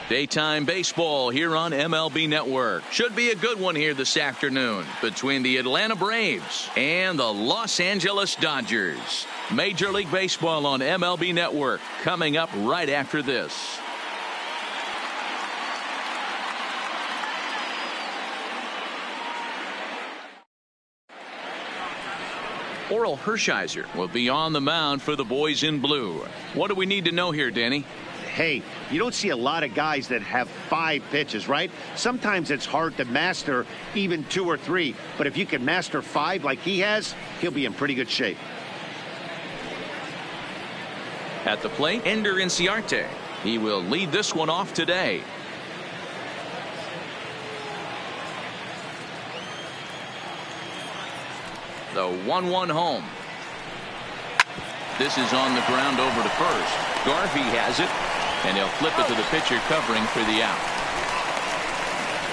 Daytime baseball here on MLB Network. Should be a good one here this afternoon between the Atlanta Braves and the Los Angeles Dodgers. Major League Baseball on MLB Network coming up right after this. Oral Hershiser will be on the mound for the boys in blue. What do we need to know here, Danny? Hey, you don't see a lot of guys that have 5 pitches, right? Sometimes it's hard to master even 2 or 3. But if you can master 5 like he has, he'll be in pretty good shape. At the plate, Ender Inciarte. He will lead this one off today. The 1-1 home. This is on the ground over to first. Garvey has it, and he'll flip it to the pitcher covering for the out.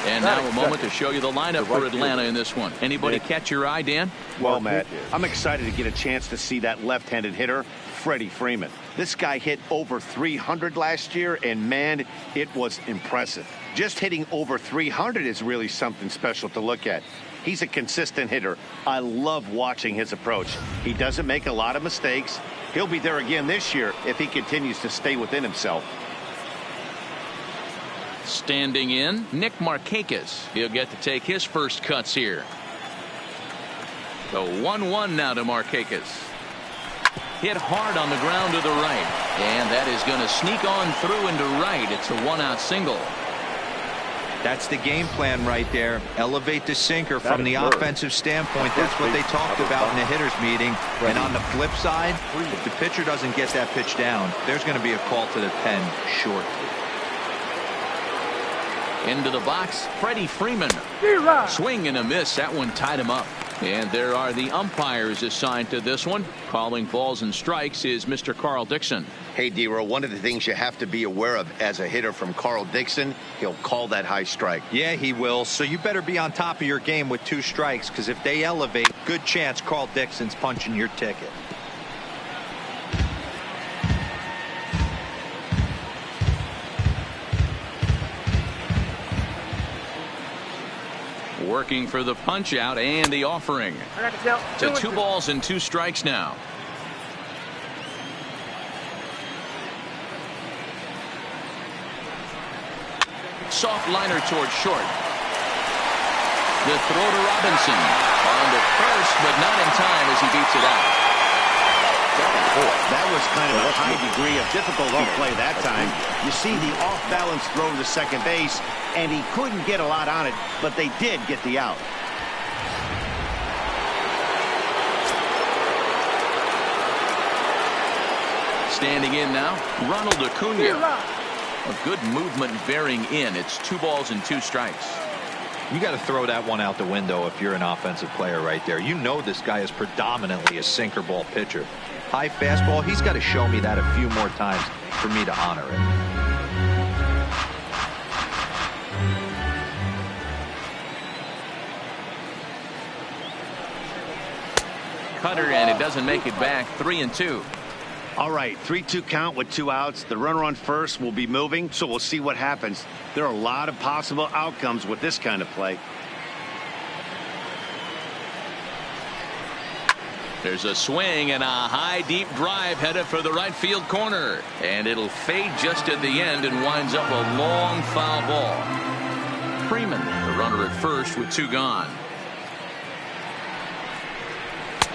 And now a moment to show you the lineup for Atlanta in this one. Anybody catch your eye, Dan? Well, Matt, I'm excited to get a chance to see that left-handed hitter, Freddie Freeman. This guy hit over 300 last year, and man, it was impressive. Just hitting over 300 is really something special to look at. He's a consistent hitter. I love watching his approach. He doesn't make a lot of mistakes. He'll be there again this year if he continues to stay within himself. Standing in, Nick Markakis. He'll get to take his first cuts here. The 1-1 now to Markakis. Hit hard on the ground to the right. And that is going to sneak on through into right. It's a 1-out single. That's the game plan right there. Elevate the sinker from the offensive standpoint. That's what they talked about in the hitters meeting. And on the flip side, if the pitcher doesn't get that pitch down, there's going to be a call to the pen short. Into the box, Freddie Freeman. Swing and a miss. That one tied him up. And there are the umpires assigned to this one. Calling balls and strikes is Mr. Carl Dixon. Hey, D-Row, one of the things you have to be aware of as a hitter from Carl Dixon, he'll call that high strike. Yeah, he will. So you better be on top of your game with 2 strikes, because if they elevate, good chance Carl Dixon's punching your ticket. Working for the punch out and the offering. To 2 balls and 2 strikes now. Soft liner towards short. The throw to Robinson. On to first, but not in time as he beats it out. That was kind of a high degree of difficulty play that time. You see the off-balance throw to second base, and he couldn't get a lot on it, but they did get the out. Standing in now, Ronald Acuna. A good movement bearing in. It's 2 balls and 2 strikes. You got to throw that one out the window if you're an offensive player right there. You know this guy is predominantly a sinker ball pitcher. High fastball, he's got to show me that a few more times for me to honor it. Cutter, and it doesn't make it back. 3-2. All right, 3-2 count with 2 outs. The runner on first will be moving, so we'll see what happens. There are a lot of possible outcomes with this kind of play. There's a swing and a high deep drive headed for the right field corner, and it'll fade just at the end and winds up a long foul ball. Freeman, the runner at first with 2 gone.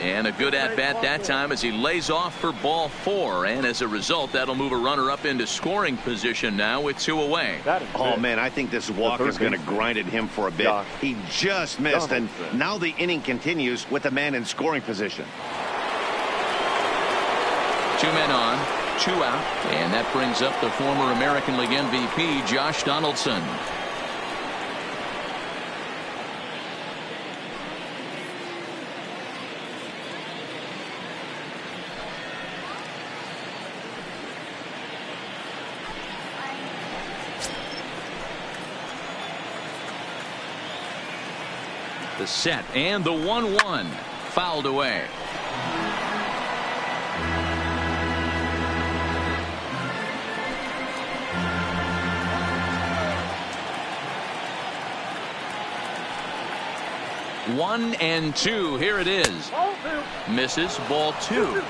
And a good at-bat that time as he lays off for ball 4. And as a result, that'll move a runner up into scoring position now with 2 away. Oh, man, I think this walk is going to grind at him for a bit. He just missed, and now the inning continues with a man in scoring position. 2 men on, 2 out, and that brings up the former American League MVP, Josh Donaldson. The set and the 1-1 fouled away. 1-2. Here it is. Misses. Ball 2.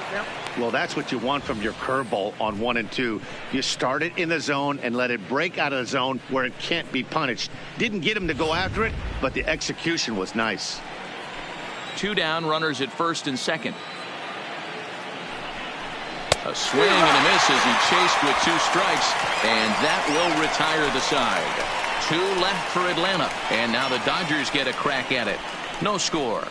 Well, that's what you want from your curveball on 1 and 2. You start it in the zone and let it break out of the zone where it can't be punished. Didn't get him to go after it, but the execution was nice. 2 down, runners at first and second. A swing and a miss as he chased with 2 strikes, and that will retire the side. 2 left for Atlanta, and now the Dodgers get a crack at it. No score.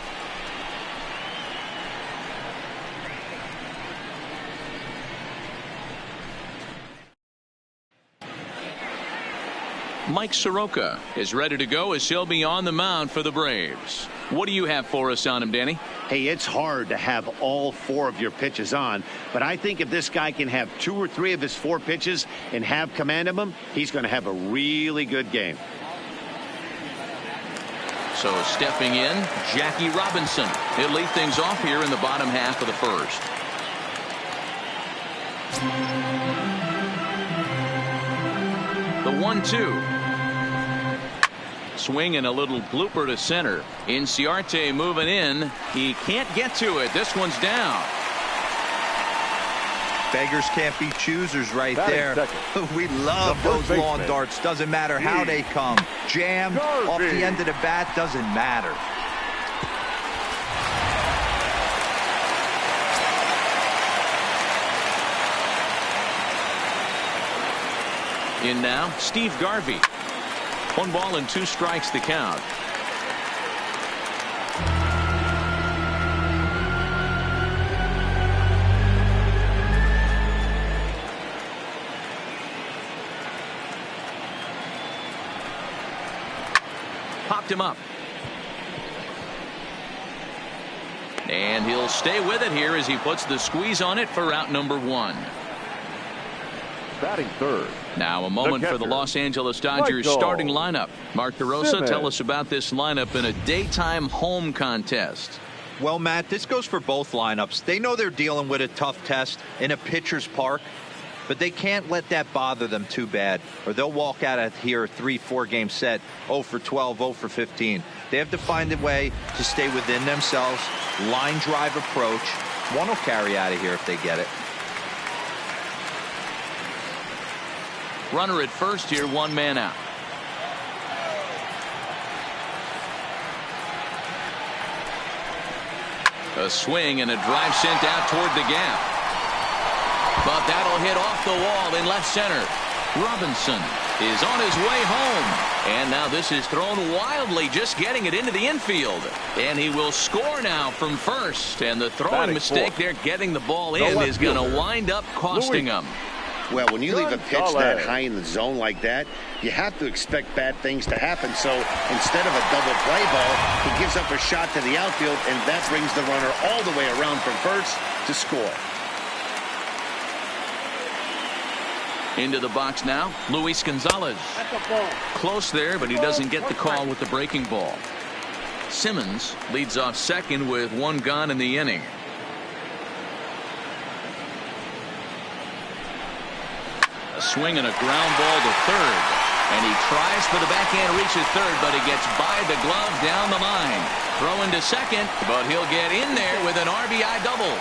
Mike Soroka is ready to go as he'll be on the mound for the Braves. What do you have for us on him, Danny? Hey, it's hard to have all 4 of your pitches on, but I think if this guy can have 2 or 3 of his 4 pitches and have command of them, he's going to have a really good game. So stepping in, Jackie Robinson. He'll lead things off here in the bottom half of the first. The 1-2. Swing and a little blooper to center. Inciarte moving in. He can't get to it. This one's down. Beggars can't be choosers right there. We love those long darts. Doesn't matter how they come. Jammed off the end of the bat, doesn't matter. In now, Steve Garvey. 1 ball and 2 strikes to count. Popped him up. And he'll stay with it here as he puts the squeeze on it for out number 1. Batting third. Now a moment for the Los Angeles Dodgers starting lineup. Mark DeRosa, tell us about this lineup in a daytime home contest. Well, Matt, this goes for both lineups. They know they're dealing with a tough test in a pitcher's park, but they can't let that bother them too bad, or they'll walk out of here a 3-4 game set 0 for 12, 0 for 15. They have to find a way to stay within themselves. Line drive approach. One will carry out of here if they get it. Runner at first here, 1 man out. A swing and a drive sent out toward the gap. But that'll hit off the wall in left center. Robinson is on his way home. And now this is thrown wildly, just getting it into the infield. And he will score now from first. And the throwing mistake there, getting the ball in, is going to wind up costing him. Well, when you leave a pitch that high in the zone like that, you have to expect bad things to happen. So instead of a double play ball, he gives up a shot to the outfield, and that brings the runner all the way around from first to score. Into the box now, Luis Gonzalez. Close there, but he doesn't get the call with the breaking ball. Simmons leads off second with 1 gone in the inning. A swing and a ground ball to third. And he tries for the backhand reach at third, but he gets by the glove down the line. Throw into second, but he'll get in there with an RBI double.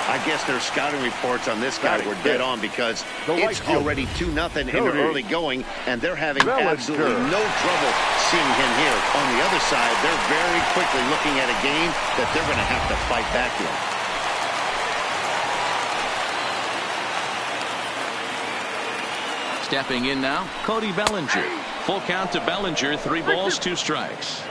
I guess their scouting reports on this guy were dead on, because it's already 2-0 in the early going, and they're having absolutely no trouble seeing him here. On the other side, they're very quickly looking at a game that they're going to have to fight back in. Stepping in now, Cody Bellinger. Full count to Bellinger, 3 balls, 2 strikes.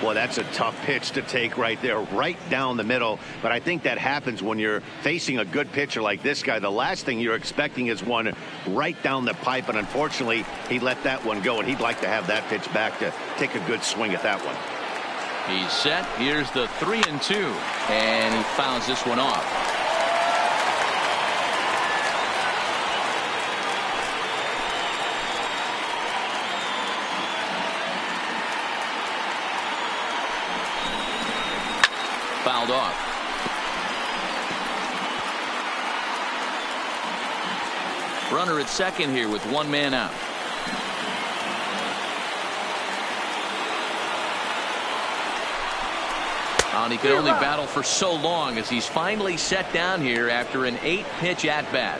Well, that's a tough pitch to take right there, right down the middle. But I think that happens when you're facing a good pitcher like this guy. The last thing you're expecting is one right down the pipe, and unfortunately, he let that one go, and he'd like to have that pitch back to take a good swing at that one. He's set. Here's the 3-2, and he fouls this one off. Fouled off. Runner at second here with 1 man out. And he could only battle for so long as he's finally set down here after an 8-pitch at-bat.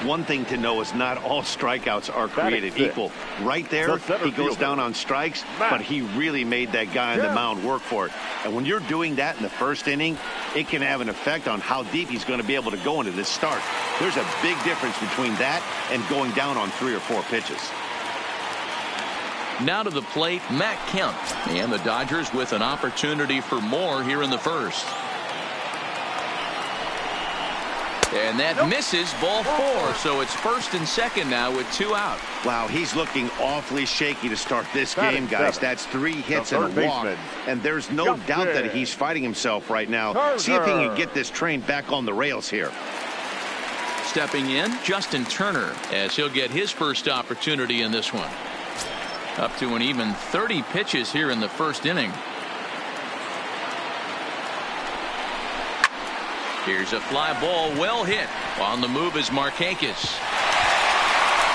One thing to know is not all strikeouts are created equal. Right there, he goes down on strikes, but he really made that guy on the mound work for it. And when you're doing that in the first inning, it can have an effect on how deep he's going to be able to go into this start. There's a big difference between that and going down on 3 or 4 pitches. Now to the plate, Matt Kemp. And the Dodgers with an opportunity for more here in the first. And that misses, ball 4. So it's first and second now with 2 out. Wow, he's looking awfully shaky to start this game, guys. That's 3 hits and a walk. And there's no doubt that he's fighting himself right now. See if he can get this train back on the rails here. Stepping in, Justin Turner, as he'll get his first opportunity in this one. Up to an even 30 pitches here in the first inning. Here's a fly ball, well hit. On the move is Markakis.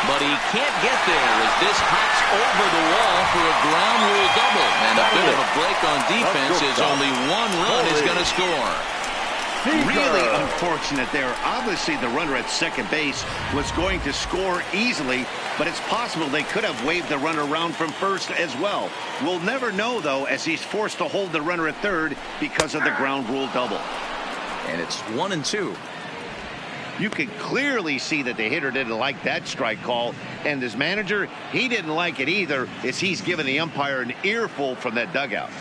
But he can't get there as this hops over the wall for a ground rule double. And a bit of a break on defense as only 1 run is going to score. Really unfortunate there. Obviously, the runner at second base was going to score easily, but it's possible they could have waved the runner around from first as well. We'll never know, though, as he's forced to hold the runner at third because of the ground rule double. And it's 1-2. You can clearly see that the hitter didn't like that strike call, and his manager, he didn't like it either, as he's given the umpire an earful from that dugout.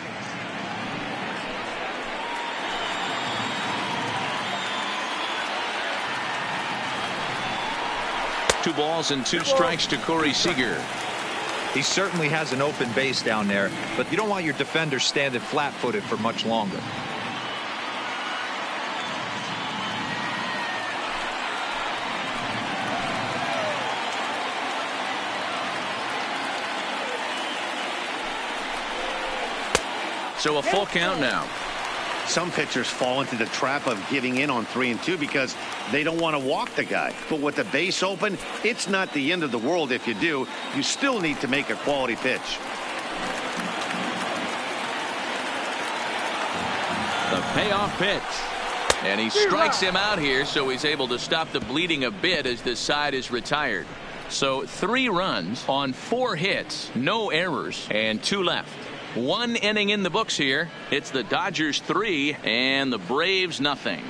Two balls and 2 strikes to Corey Seager. He certainly has an open base down there, but you don't want your defender standing flat-footed for much longer. So a full count now. Some pitchers fall into the trap of giving in on 3 and 2 because they don't want to walk the guy. But with the base open, it's not the end of the world if you do. You still need to make a quality pitch. The payoff pitch. And he strikes him out here, so he's able to stop the bleeding a bit as this side is retired. So 3 runs on 4 hits, no errors, and 2 left. 1 inning in the books here. It's the Dodgers 3 and the Braves nothing.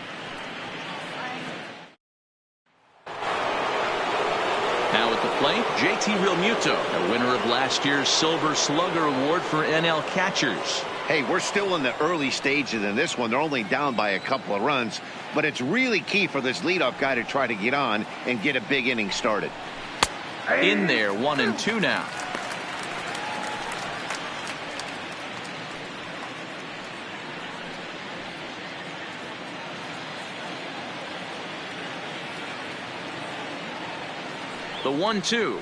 Now at the plate, JT Realmuto, a winner of last year's Silver Slugger Award for NL catchers. Hey, we're still in the early stages in this one. They're only down by a couple of runs, but it's really key for this leadoff guy to try to get on and get a big inning started. In there, 1-2 now. The 1-2.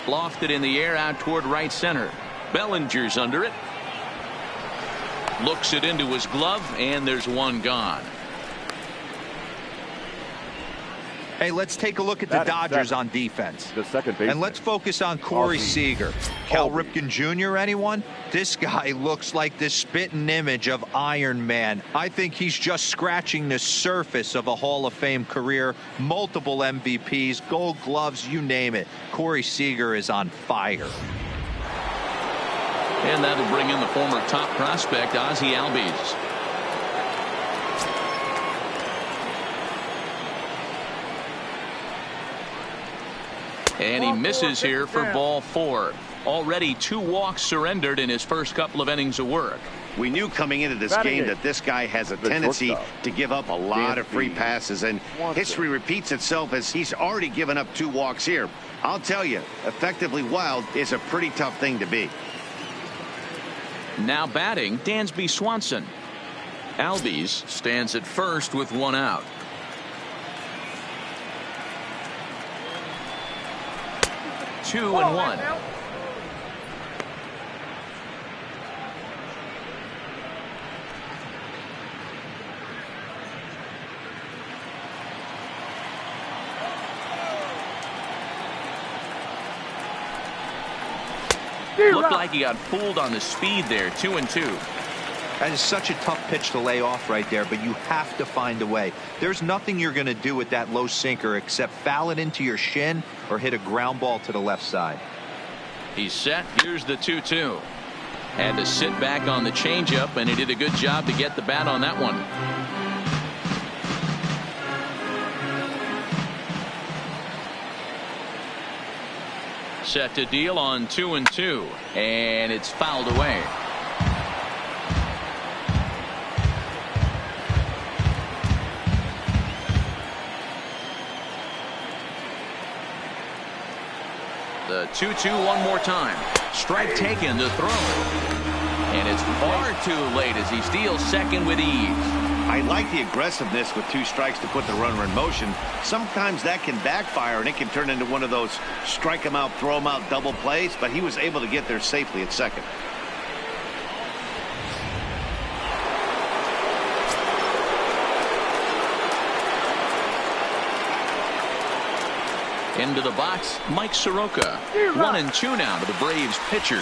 Lofted in the air out toward right center. Bellinger's under it. Looks it into his glove, and there's 1 gone. Hey, let's take a look at the Dodgers on defense. The second baseman. And let's focus on Corey Seager. Cal Ripken Jr., anyone? This guy looks like the spitting image of Iron Man. I think he's just scratching the surface of a Hall of Fame career. Multiple MVPs, Gold Gloves, you name it. Corey Seager is on fire. And that'll bring in the former top prospect, Ozzie Albies. And he misses here for ball 4. Already 2 walks surrendered in his first couple of innings of work. We knew coming into this game that this guy has a tendency to give up a lot of free passes, and history repeats itself as he's already given up 2 walks here. I'll tell you, effectively wild is a pretty tough thing to be. Now batting, Dansby Swanson. Albies stands at first with 1 out. Two and 1. Looked like he got fooled on the speed there. 2 and 2. That is such a tough pitch to lay off right there, but you have to find a way. There's nothing you're going to do with that low sinker except foul it into your shin or hit a ground ball to the left side. He's set. Here's the 2-2. Had to sit back on the changeup, and he did a good job to get the bat on that one. Set to deal on 2-2, and it's fouled away. The 2-2 one more time. Strike taken to throw. And it's far too late as he steals second with ease. I like the aggressiveness with 2 strikes to put the runner in motion. Sometimes that can backfire and it can turn into one of those strike him out, throw him out double plays, but he was able to get there safely at second. Into the box, Mike Soroka. 1-2 now to the Braves pitcher.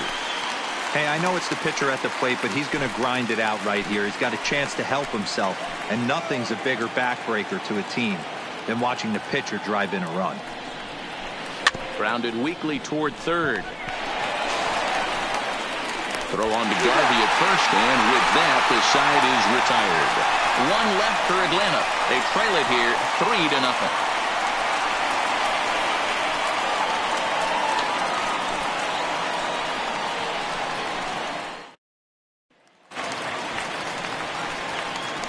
Hey, I know it's the pitcher at the plate, but he's going to grind it out right here. He's got a chance to help himself, and nothing's a bigger backbreaker to a team than watching the pitcher drive in a run. Grounded weakly toward third. Throw on to Garvey at first, and with that, the side is retired. 1 left for Atlanta. They trail it here 3-0.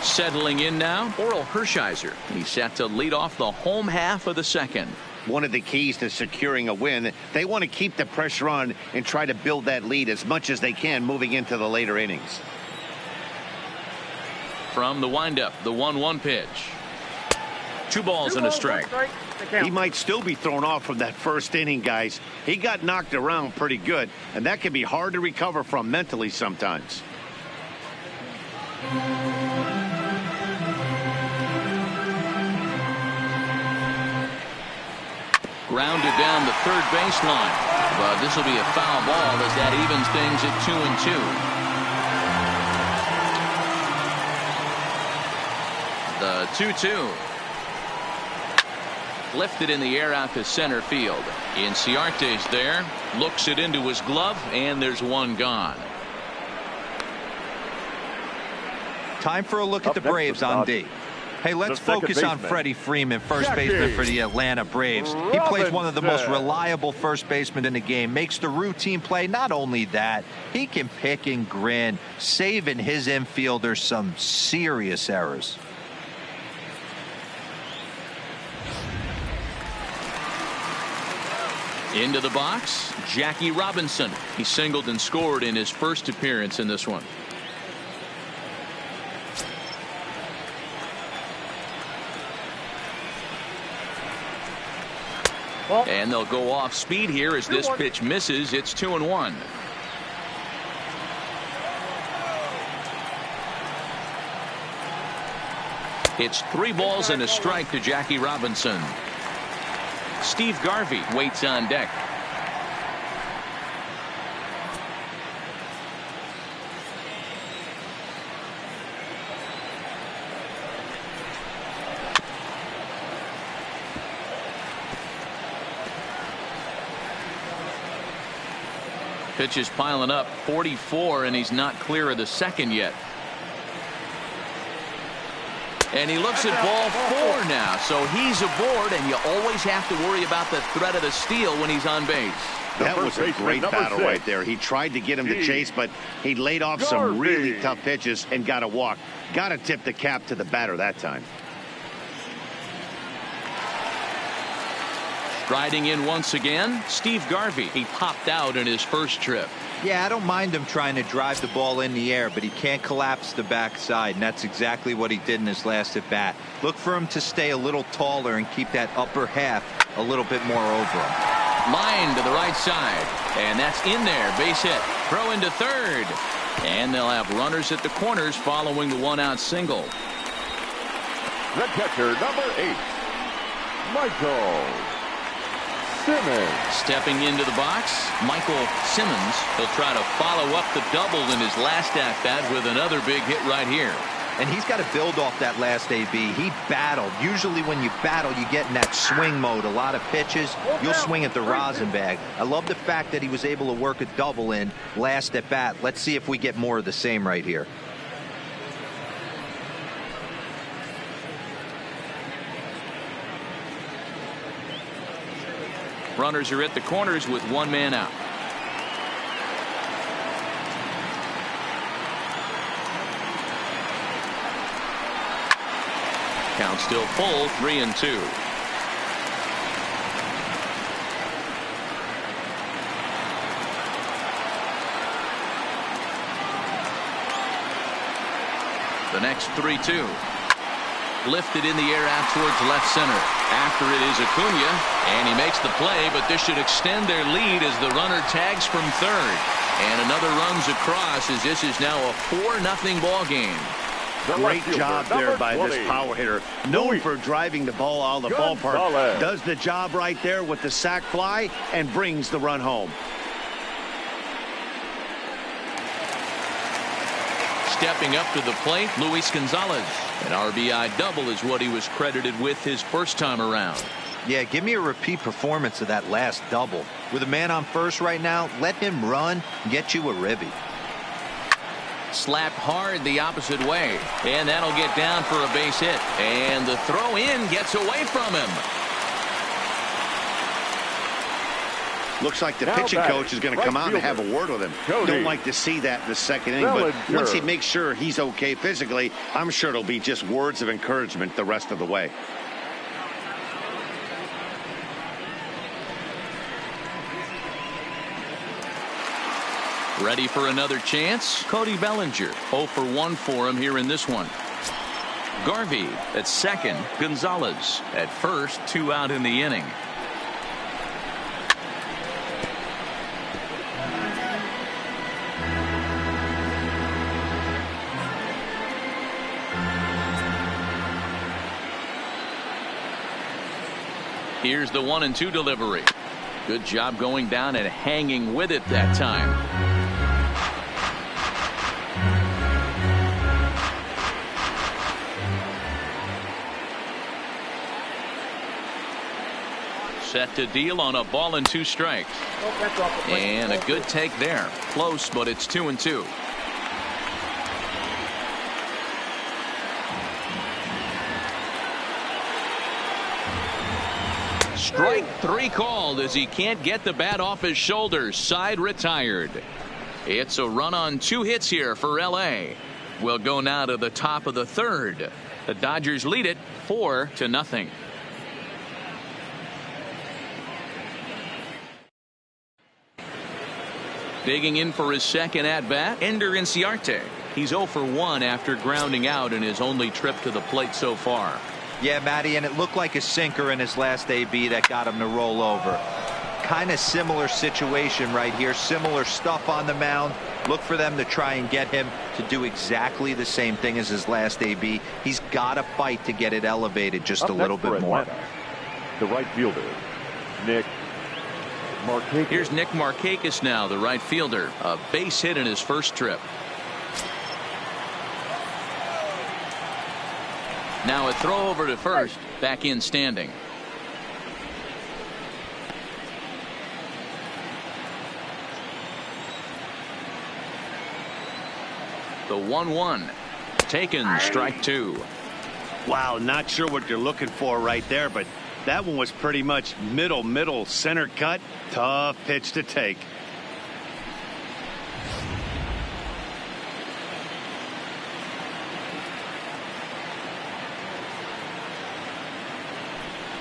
Settling in now, Oral Hershiser. He's set to lead off the home half of the second. One of the keys to securing a win, they want to keep the pressure on and try to build that lead as much as they can moving into the later innings. From the windup, the 1-1 pitch. 2 balls and a strike. He might still be thrown off from that first inning, guys. He got knocked around pretty good, and that can be hard to recover from mentally sometimes. Grounded down the third baseline, but this will be a foul ball as that evens things at 2-2. The 2-2. Lifted in the air out to center field. Inciarte's there, looks it into his glove, and there's one gone. Time for a look at the Braves on D. Hey, let's focus on Freddie Freeman, first baseman for the Atlanta Braves. He plays one of the most reliable first basemen in the game, makes the routine play. Not only that, he can pick and grin, saving his infielders some serious errors. Into the box, Jackie Robinson. He singled and scored in his first appearance in this one. And they'll go off speed here as this pitch misses. It's 2-1. It's 3 balls and a strike to Jackie Robinson. Steve Garvey waits on deck. Pitch is piling up, 44, and he's not clear of the second yet. And he looks at ball 4 now, so he's aboard, and you always have to worry about the threat of the steal when he's on base. That was a great battle right there. He tried to get him to chase, but he laid off some really tough pitches and got a walk. Got to tip the cap to the batter that time. Striding in once again, Steve Garvey. He popped out in his first trip. Yeah, I don't mind him trying to drive the ball in the air, but he can't collapse the backside, and that's exactly what he did in his last at bat. Look for him to stay a little taller and keep that upper half a little bit more over him. Line to the right side, and that's in there. Base hit. Throw into third, and they'll have runners at the corners following the 1-out single. The catcher, number 8, Michael. Stepping into the box, Michael Simmons. He'll try to follow up the double in his last at-bat with another big hit right here. And he's got to build off that last AB. He battled. Usually when you battle, you get in that swing mode. A lot of pitches, you'll swing at the rosin bag. I love the fact that he was able to work a double in last at bat. Let's see if we get more of the same right here. Runners are at the corners with one man out. Count still full, 3-2. The next 3-2. Lifted in the air out towards left center. After it is Acuna, and he makes the play, but this should extend their lead as the runner tags from third. And another runs across as this is now a 4-0 ball game. Great job there by this power hitter. Known for driving the ball out of the ballpark. Does the job right there with the sac fly and brings the run home. Stepping up to the plate, Luis Gonzalez. An RBI double is what he was credited with his first time around. Yeah, give me a repeat performance of that last double. With a man on first right now, let him run and get you a ribby. Slapped hard the opposite way, and that'll get down for a base hit, and the throw in gets away from him. Looks like the pitching coach is going to come out and have a word with him. Don't like to see that in the second inning, but once he makes sure he's okay physically, I'm sure it'll be just words of encouragement the rest of the way. Ready for another chance? Cody Bellinger. 0 for 1 for him here in this one. Garvey at second. Gonzalez at first. 2 out in the inning. Here's the 1-2 delivery. Good job going down and hanging with it that time. Set to deal on a ball and 2 strikes. And a good take there. Close, but it's 2-2. Strike 3 called as he can't get the bat off his shoulders. Side retired. It's a run on 2 hits here for LA. We'll go now to the top of the third. The Dodgers lead it 4-0. Digging in for his second at-bat, Ender Inciarte. He's 0 for 1 after grounding out in his only trip to the plate so far. Yeah, Matty, and it looked like a sinker in his last AB that got him to roll over. Kind of similar situation right here. Similar stuff on the mound. Look for them to try and get him to do exactly the same thing as his last AB. He's got to fight to get it elevated just a little bit more. The right fielder, Nick Markakis. Here's Nick Markakis now, the right fielder. A base hit in his first trip. Now a throw over to first. Back in standing. The 1-1. Taken, strike 2. Wow, not sure what you're looking for right there, but that one was pretty much middle center cut. Tough pitch to take.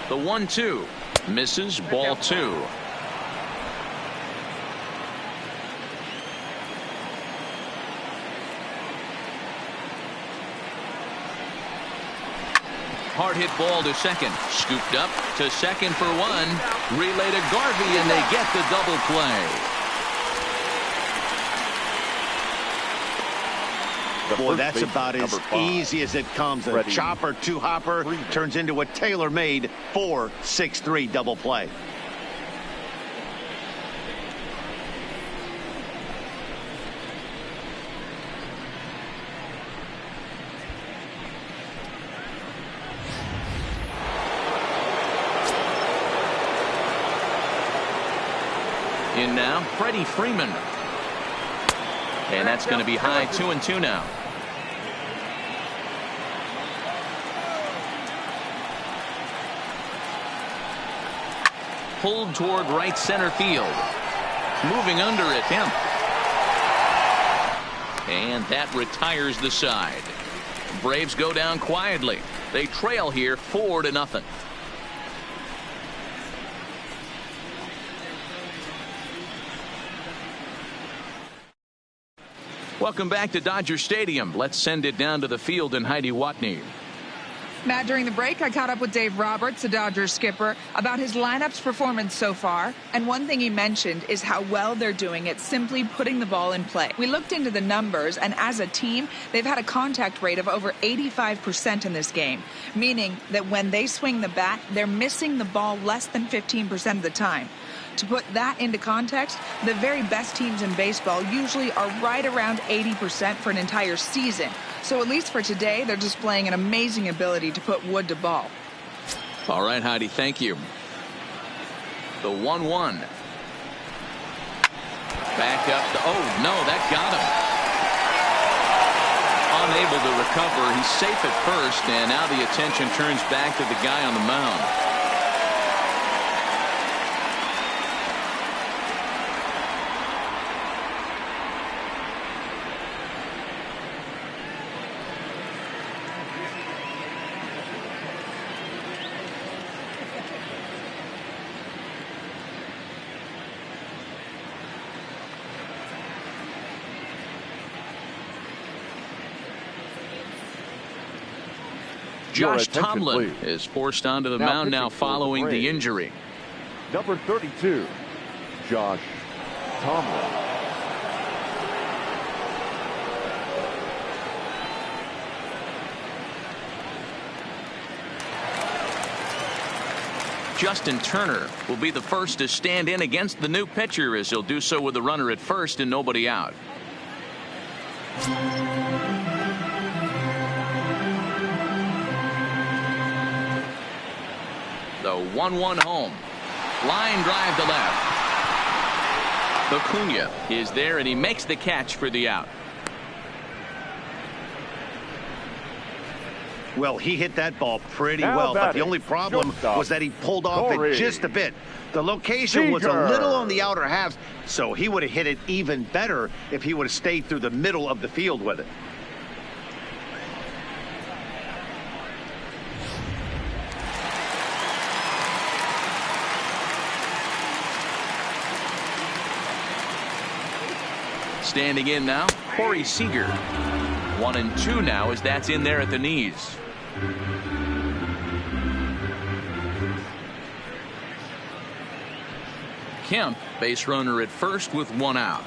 The 1-2 misses, ball 2. Hard hit ball to second. Scooped up to second for 1. Relay to Garvey, and they get the double play. Boy, that's about as easy as it comes. A chopper 2-hopper turns into a tailor-made 4-6-3 double play. In now, Freddie Freeman. And that's going to be high 2-2 now. Pulled toward right center field. Moving under it, Kemp. And that retires the side. Braves go down quietly. They trail here 4-0. Welcome back to Dodger Stadium. Let's send it down to the field in Heidi Watney. Matt, during the break, I caught up with Dave Roberts, the Dodgers skipper, about his lineup's performance so far. And one thing he mentioned is how well they're doing at simply putting the ball in play. We looked into the numbers, and as a team, they've had a contact rate of over 85% in this game, meaning that when they swing the bat, they're missing the ball less than 15% of the time. To put that into context, the very best teams in baseball usually are right around 80% for an entire season. So at least for today, they're displaying an amazing ability to put wood to ball. All right, Heidi, thank you. The 1-1. Back up. Oh, no, that got him. Unable to recover. He's safe at first, and now the attention turns back to the guy on the mound. Josh Tomlin is forced onto the mound now following the injury. Number 32, Josh Tomlin. Justin Turner will be the first to stand in against the new pitcher, as he'll do so with a runner at first and nobody out. The 1-1 home. Line drive to left. Acuna is there, and he makes the catch for the out. Well, he hit that ball pretty well, but the only problem was that he pulled off it just a bit. The location was a little on the outer half, so he would have hit it even better if he would have stayed through the middle of the field with it. Standing in now, Corey Seager. 1-2 now as that's in there at the knees. Kemp, base runner at first with one out.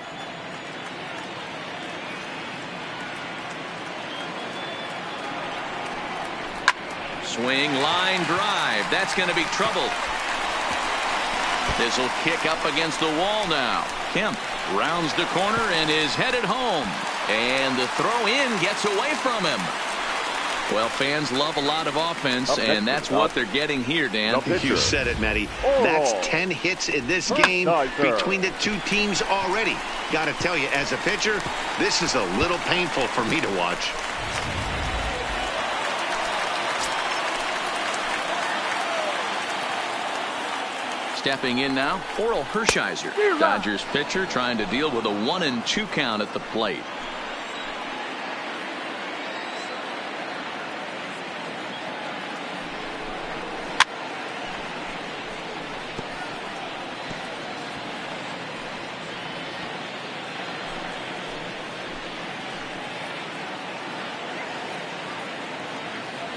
Swing, line drive. That's going to be trouble. This will kick up against the wall now. Kemp rounds the corner and is headed home. And the throw in gets away from him. Well, fans love a lot of offense, and that's what they're getting here, Dan. You said it, Matty. That's 10 hits in this game between the two teams already. Got to tell you, as a pitcher, this is a little painful for me to watch. Stepping in now, Oral Hershiser, Dodgers pitcher, trying to deal with a 1-2 count at the plate.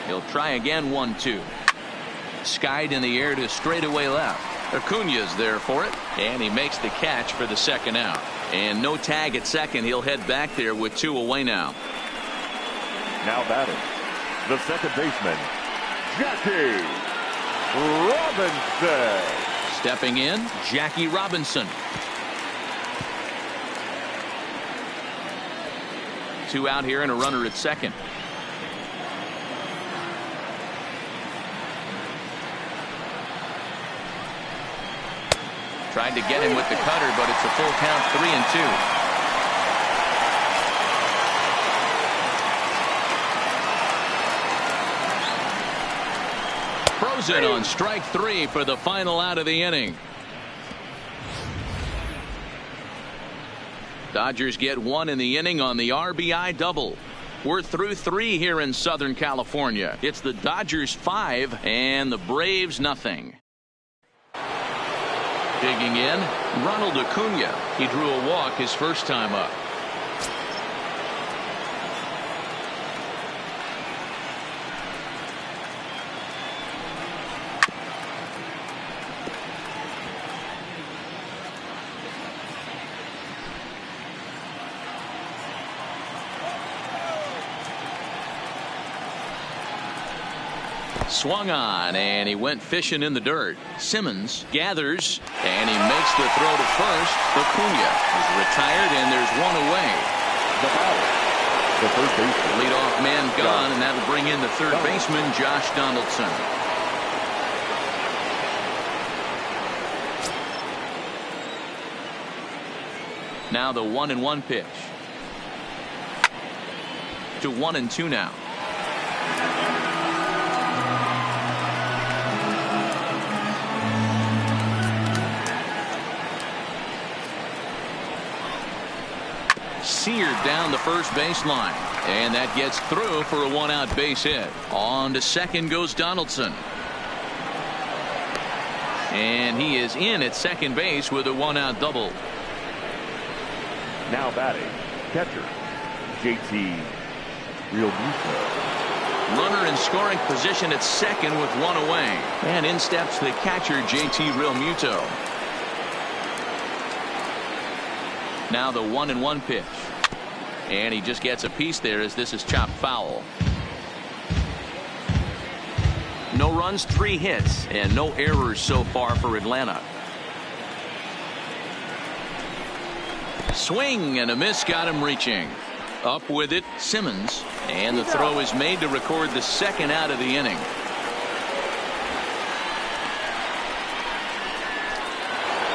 He'll try again, 1-2. Skied in the air to straightaway left. Acuna's there for it, and he makes the catch for the second out. And no tag at second. He'll head back there with 2 away now. Now batting, the second baseman, Jackie Robinson. Stepping in, Jackie Robinson. 2 out here and a runner at second. Tried to get him with the cutter, but it's a full count, 3-2. Frozen on strike 3 for the final out of the inning. Dodgers get 1 in the inning on the RBI double. We're through 3 here in Southern California. It's the Dodgers 5 and the Braves nothing. Digging in, Ronald Acuna. He drew a walk his first time up. Swung on, and he went fishing in the dirt. Simmons gathers, and he makes the throw to first. Acuna is retired, and there's one away. The first baseman. Leadoff man gone, and that'll bring in the third baseman, Josh Donaldson. Now the 1-1 pitch. To 1-2 now. Seared down the first baseline, and that gets through for a 1-out base hit. On to second goes Donaldson, and he is in at second base with a 1-out double. Now batting, catcher JT Realmuto. Runner in scoring position at second with one away, and in steps the catcher JT Realmuto. Now the 1-1 pitch. And he just gets a piece there as this is chopped foul. No runs, 3 hits, and no errors so far for Atlanta. Swing and a miss got him reaching. Up with it, Simmons, and the throw is made to record the second out of the inning.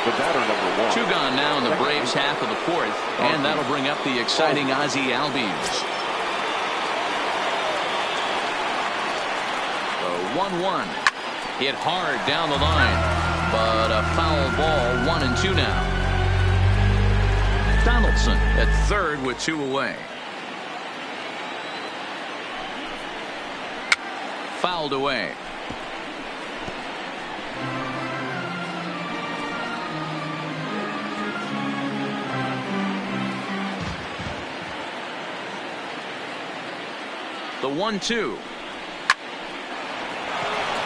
The batter, number 1. 2 gone now in the Braves half of the 4th, and that'll bring up the exciting Ozzie Albies. The 1-1 hit hard down the line, but a foul ball. 1-2 now. Donaldson at third with 2 away. Fouled away. The 1-2.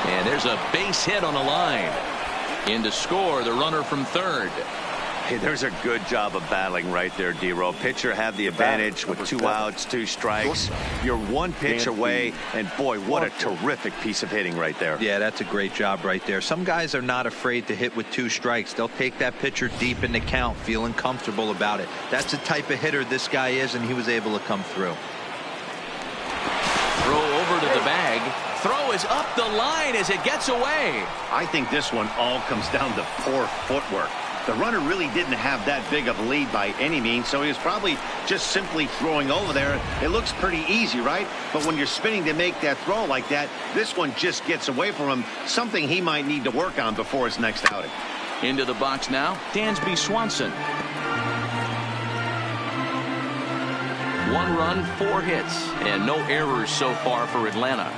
And there's a base hit on the line. In to score the runner from third. Hey, there's a good job of battling right there, D-Row. Pitcher had the advantage with 2 outs, 2 strikes. You're 1 pitch away, and boy, what a terrific piece of hitting right there. Yeah, that's a great job right there. Some guys are not afraid to hit with 2 strikes. They'll take that pitcher deep in the count, feeling comfortable about it. That's the type of hitter this guy is, and he was able to come through. Throw over to the bag. Throw is up the line as it gets away. I think this one all comes down to poor footwork. The runner really didn't have that big of a lead by any means, so he was probably just simply throwing over there. It looks pretty easy, right? But when you're spinning to make that throw like that, this one just gets away from him, something he might need to work on before his next outing. Into the box now, Dansby Swanson. 1 run, 4 hits, and no errors so far for Atlanta.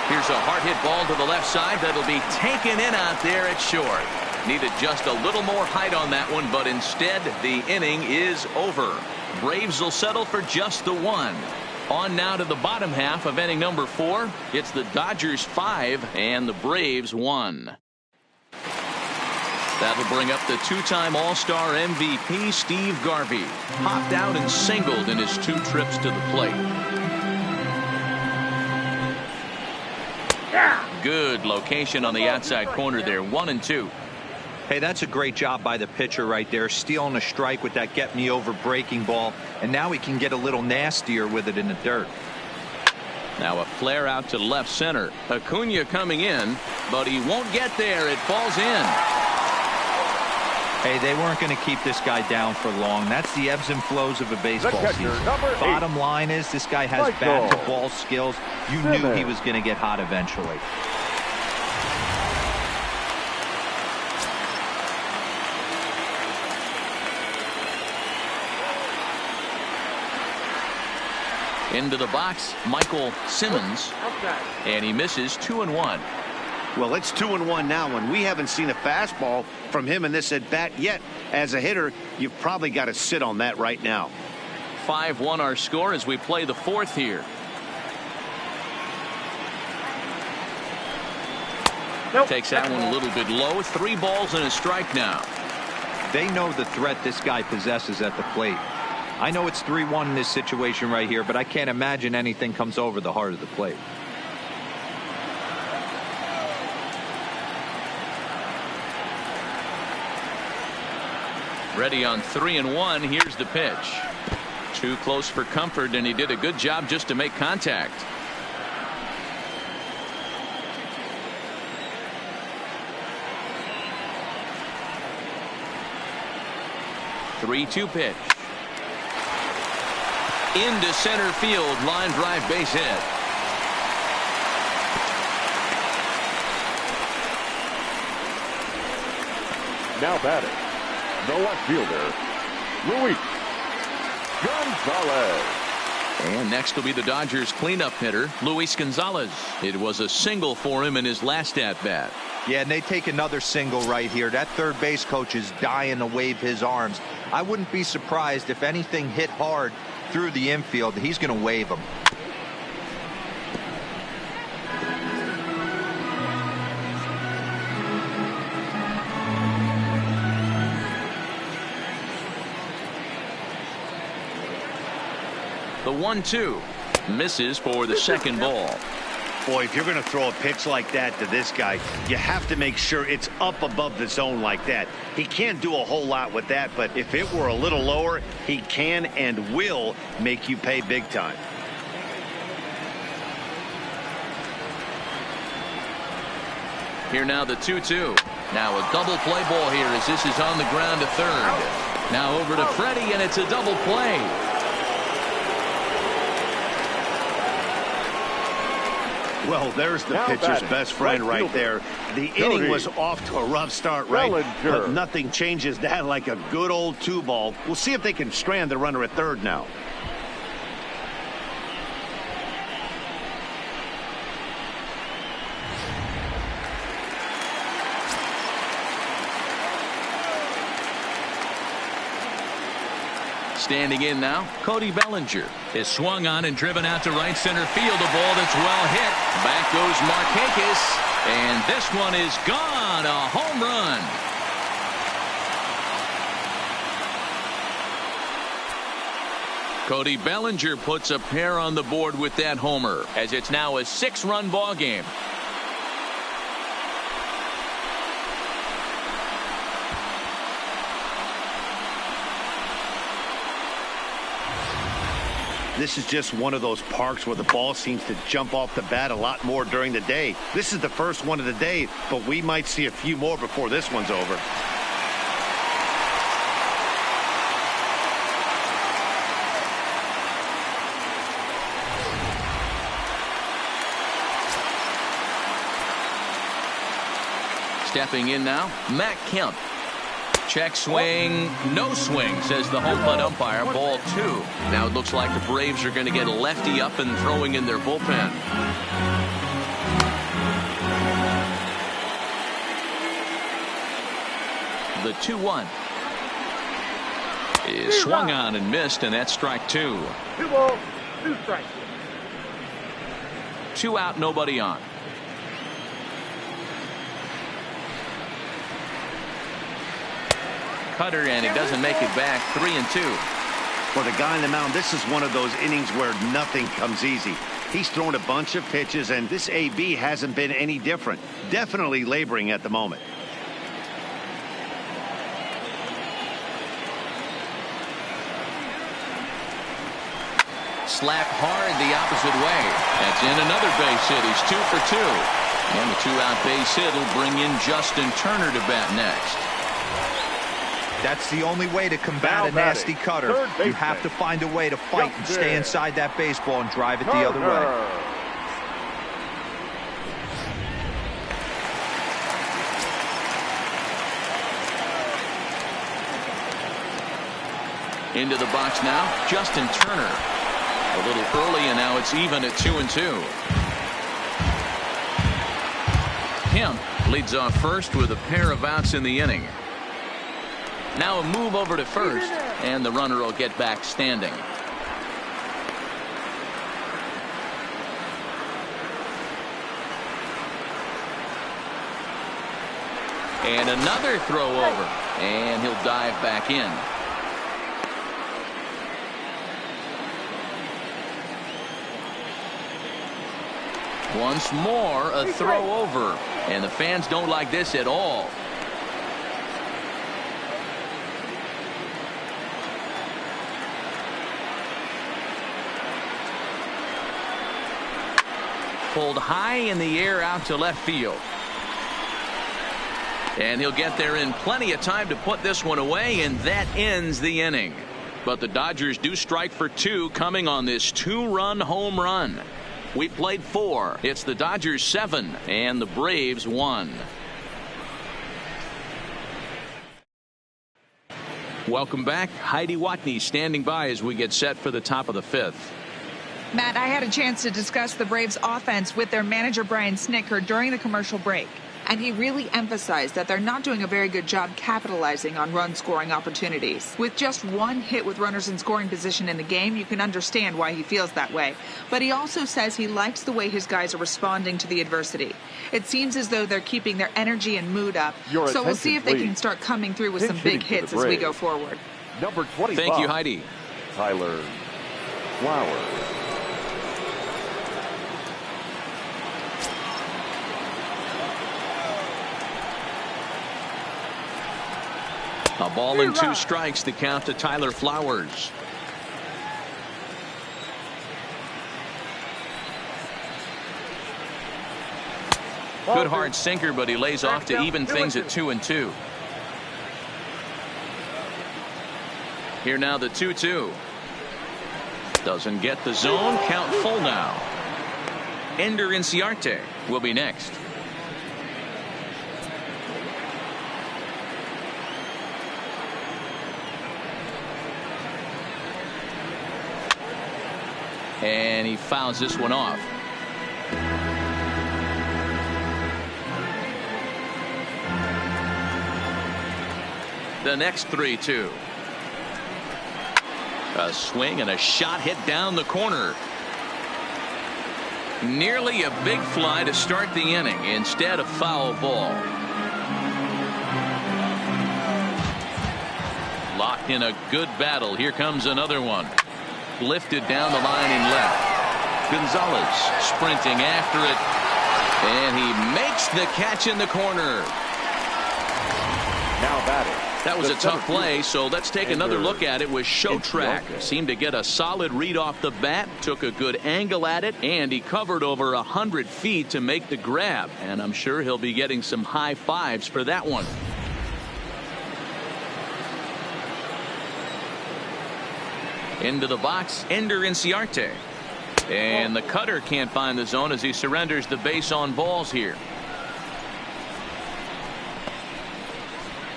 Here's a hard hit ball to the left side that'll be taken in out there at short. Needed just a little more height on that one, but instead the inning is over. Braves will settle for just the 1. On now to the bottom half of inning number 4. It's the Dodgers 5 and the Braves 1. That'll bring up the 2-time All-Star MVP Steve Garvey. Popped out and singled in his 2 trips to the plate. Good location on the outside corner there. 1-2. Hey, that's a great job by the pitcher right there, stealing a strike with that get-me-over breaking ball, and now he can get a little nastier with it in the dirt. Now a flare out to left center. Acuna coming in, but he won't get there. It falls in. Hey, they weren't going to keep this guy down for long. That's the ebbs and flows of a baseball season. Bottom line is this guy has bat to ball skills. You knew he was going to get hot eventually. Into the box, Michael Simmons, and he misses 2-1. Well, it's 2-1 now, and we haven't seen a fastball from him in this at bat yet. As a hitter, you've probably got to sit on that right now. 5-1 our score as we play the fourth here. Takes that one a little bit low. 3 balls and a strike now. They know the threat this guy possesses at the plate. I know it's 3-1 in this situation right here, but I can't imagine anything comes over the heart of the plate. Ready on 3-1. Here's the pitch. Too close for comfort, and he did a good job just to make contact. Three-two pitch. Into center field. Line drive, base hit. Now batting, the left fielder, Luis Gonzalez. And next will be the Dodgers cleanup hitter, Luis Gonzalez. It was a single for him in his last at-bat. Yeah, and they take another single right here. That third base coach is dying to wave his arms. I wouldn't be surprised if anything hit hard through the infield. He's going to wave them. The 1-2 misses for the second ball. Boy, if you're going to throw a pitch like that to this guy, you have to make sure it's up above the zone like that. He can't do a whole lot with that, but if it were a little lower, he can and will make you pay big time. Here now the 2-2. Now a double play ball here as this is on the ground to third. Now over to Freddie, and it's a double play. Well, there's the pitcher's best friend right there. The inning was off to a rough start, right? But nothing changes that like a good old 2-ball. We'll see if they can strand the runner at third now. Standing in now, Cody Bellinger is swung on and driven out to right center field. A ball that's well hit. Back goes Markakis, and this one is gone. A home run. Cody Bellinger puts a pair on the board with that homer, as it's now a 6-run ball game. This is just one of those parks where the ball seems to jump off the bat a lot more during the day. This is the first one of the day, but we might see a few more before this one's over. Stepping in now, Matt Kemp. Check swing, no swing, says the home plate umpire. Ball 2. Now it looks like the Braves are going to get a lefty up and throwing in their bullpen. The 2-1 is swung on and missed, and that's strike 2. 2 balls, 2 strikes. 2 out, nobody on. Cutter, and he doesn't make it back. 3-2. For the guy on the mound, this is one of those innings where nothing comes easy. He's thrown a bunch of pitches, and this AB hasn't been any different. Definitely laboring at the moment. slap hard the opposite way. That's in another base hit. He's 2 for 2. And the 2-out base hit will bring in Justin Turner to bat next. That's the only way to combat a nasty cutter. You have to find a way to fight and stay inside that baseball and drive it the other way. Into the box now, Justin Turner. A little early, and now it's even at 2-2. Kemp leads off first with a pair of outs in the inning. Now a move over to first, and the runner will get back standing. And another throw over, and he'll dive back in. Once more, a throw over, and the fans don't like this at all. Pulled high in the air out to left field. And he'll get there in plenty of time to put this one away, and that ends the inning. But the Dodgers do strike for 2 coming on this 2-run home run. We played 4. It's the Dodgers 7 and the Braves 1. Welcome back. Heidi Watney standing by as we get set for the top of the 5th. Matt, I had a chance to discuss the Braves offense with their manager Brian Snitker during the commercial break. And he really emphasized that they're not doing a very good job capitalizing on run-scoring opportunities. With just 1 hit with runners in scoring position in the game, you can understand why he feels that way. But he also says he likes the way his guys are responding to the adversity. It seems as though they're keeping their energy and mood up. So we'll see if they can start coming through with some big hits as we go forward. Number 25. Thank you, Heidi. Tyler Flowers. A ball and 2 strikes to count to Tyler Flowers. Good hard sinker, but he lays off to even things at 2-2. Here now the 2-2. Doesn't get the zone. Count full now. Ender Inciarte will be next. And he fouls this one off. The next 3-2. A swing and a shot hit down the corner. Nearly a big fly to start the inning. Instead, a foul ball. Locked in a good battle. Here comes another one. Lifted down the line in left. Gonzalez sprinting after it, and he makes the catch in the corner. Now batting. That was a tough play, so let's take another look at it with show track. Seemed to get a solid read off the bat, took a good angle at it, and he covered over 100 feet to make the grab, and I'm sure he'll be getting some high fives for that one. Into the box, Ender Inciarte. And the cutter can't find the zone as he surrenders the base on balls here.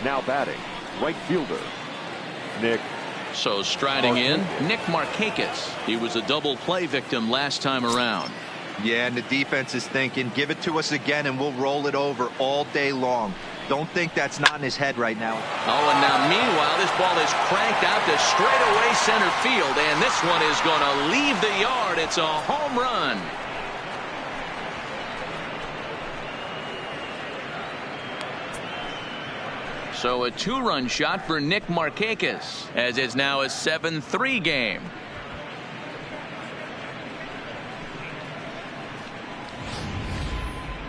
Now batting, right fielder, Nick. So striding in, Nick Markakis. He was a double play victim last time around. Yeah, and the defense is thinking, give it to us again and we'll roll it over all day long. Don't think that's not in his head right now. Oh, and now meanwhile, this ball is cranked out to straightaway center field, and this one is going to leave the yard. It's a home run. So a 2-run shot for Nick Markakis, as it's now a 7-3 game.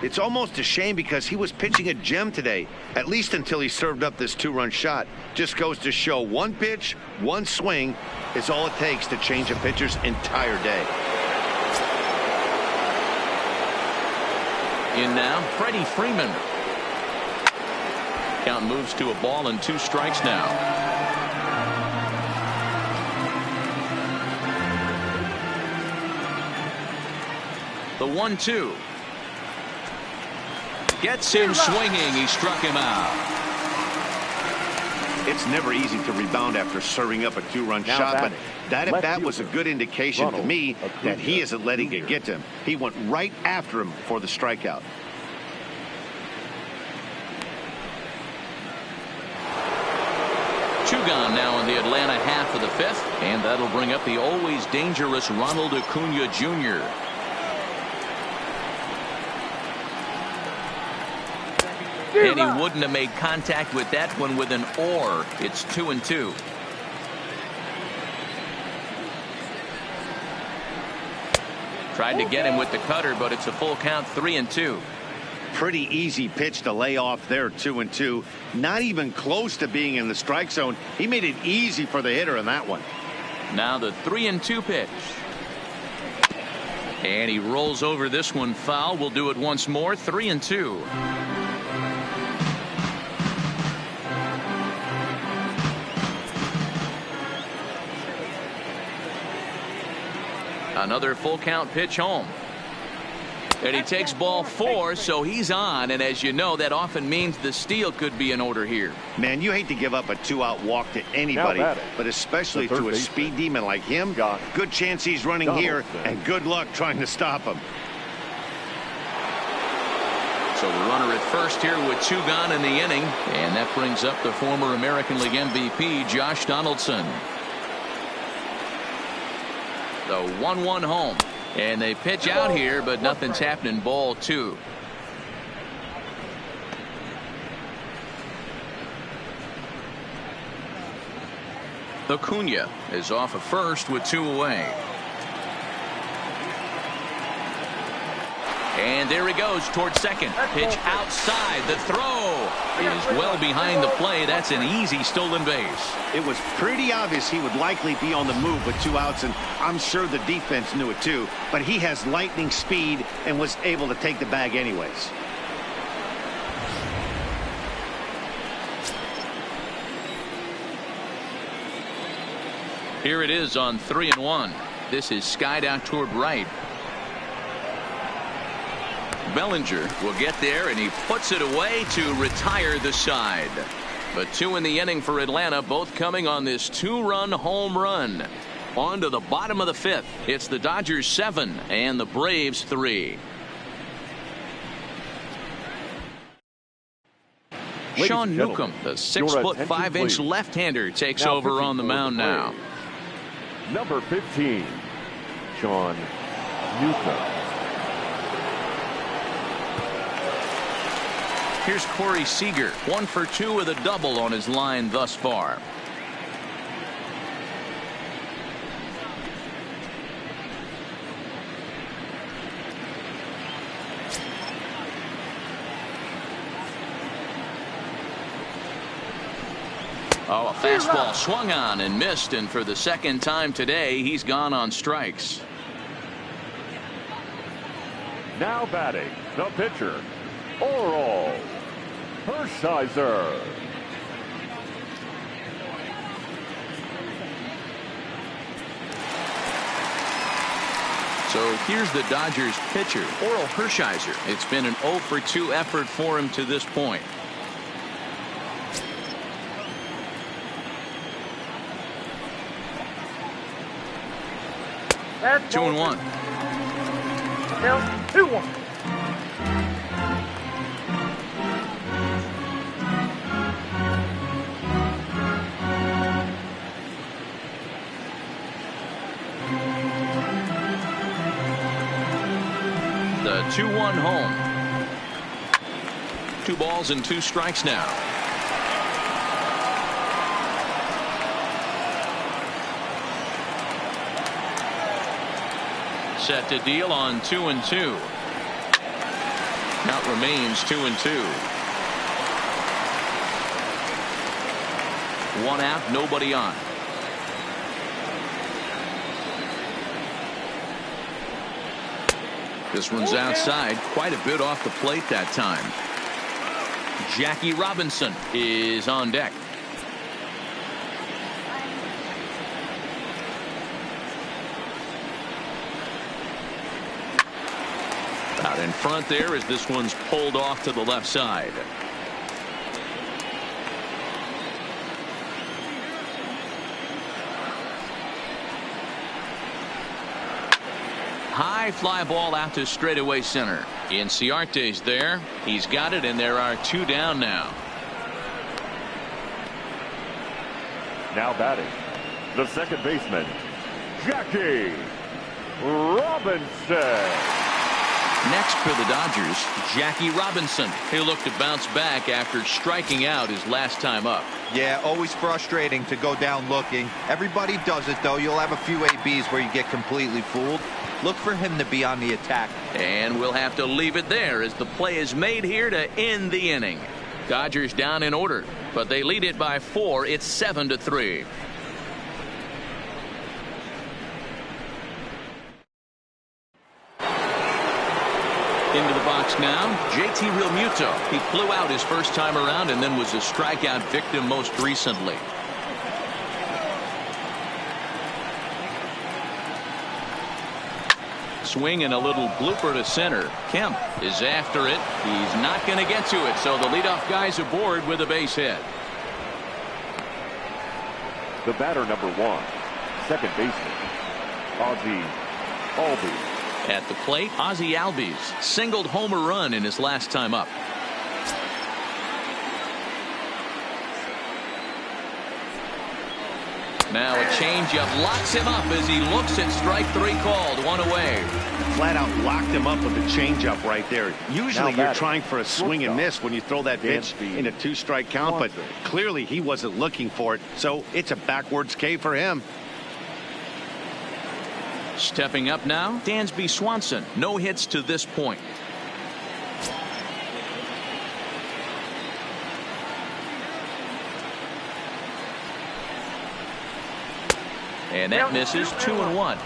It's almost a shame because he was pitching a gem today, at least until he served up this 2-run shot. Just goes to show one pitch, one swing is all it takes to change a pitcher's entire day. In now, Freddie Freeman. Count moves to a ball and 2 strikes now. The 1-2. Gets him swinging. He struck him out. It's never easy to rebound after serving up a 2-run shot, but that at bat was a good indication to me that he isn't letting it get to him. He went right after him for the strikeout. Two gone now in the Atlanta half of the 5th, and that'll bring up the always dangerous Ronald Acuna Jr. And he wouldn't have made contact with that one with an or. It's 2-2. Tried to get him with the cutter, but it's a full count, 3-2. Pretty easy pitch to lay off there, 2-2. Not even close to being in the strike zone. He made it easy for the hitter in that one. Now the 3-2 pitch. And he rolls over this one foul. We'll do it once more, 3-2. Another full count pitch home. And he takes ball 4, so he's on. And as you know, that often means the steal could be in order here. Man, you hate to give up a 2-out walk to anybody, but especially to a speed demon like him. Good chance he's running here, and good luck trying to stop him. So the runner at first here with 2 gone in the inning. And that brings up the former American League MVP, Josh Donaldson. The 1-1 home. And they pitch out here, but nothing's happening. Ball 2. Acuna is off of first with 2 away. And there he goes towards second. Pitch outside. The throw is well behind the play. That's an easy stolen base. It was pretty obvious he would likely be on the move with 2 outs, and I'm sure the defense knew it too. But he has lightning speed and was able to take the bag anyways. Here it is on 3-1. This is skied out toward right. Bellinger will get there, and he puts it away to retire the side. But 2 in the inning for Atlanta, both coming on this 2-run home run. On to the bottom of the 5th. It's the Dodgers 7 and the Braves 3. Sean Newcomb, the 6'5" left-hander, takes over on the mound now. Number 15, Sean Newcomb. Here's Corey Seager, 1 for 2 with a double on his line thus far. Oh, a fastball swung on and missed, and for the second time today, he's gone on strikes. Now batting, the pitcher, Oral Hershiser. So here's the Dodgers pitcher, Oral Hershiser. It's been an 0 for 2 effort for him to this point. That's 2-1. Now 2-1. The 2-1 home. 2 balls and 2 strikes now. Set to deal on 2-2. Count remains 2-2. One out, nobody on. This one's outside, quite a bit off the plate that time. Jackie Robinson is on deck. Out in front there as this one's pulled off to the left side. High fly ball out to straightaway center. Inciarte's there. He's got it, and there are two down now. Now batting, the second baseman, Jackie Robinson. Next for the Dodgers, Jackie Robinson. He'll look to bounce back after striking out his last time up. Yeah, always frustrating to go down looking. Everybody does it, though. You'll have a few ABs where you get completely fooled. Look for him to be on the attack. And we'll have to leave it there as the play is made here to end the inning. Dodgers down in order, but they lead it by 4. It's 7-3. Into the box now, JT Realmuto. He flew out his first time around and then was a strikeout victim most recently. Swing and a little blooper to center. Kemp is after it. He's not going to get to it, so the leadoff guy's aboard with a base hit. The batter, number 1, second baseman, Ozzie Albies. At the plate, Ozzie Albies singled home a run in his last time up. Now a changeup locks him up as he looks at strike 3 called. One away. Flat out locked him up with a changeup right there. Usually you're trying for a swing and miss when you throw that pitch in a 2-strike count, but clearly he wasn't looking for it, so it's a backwards K for him. Stepping up now, Dansby Swanson. No hits to this point. And that misses. 2-1.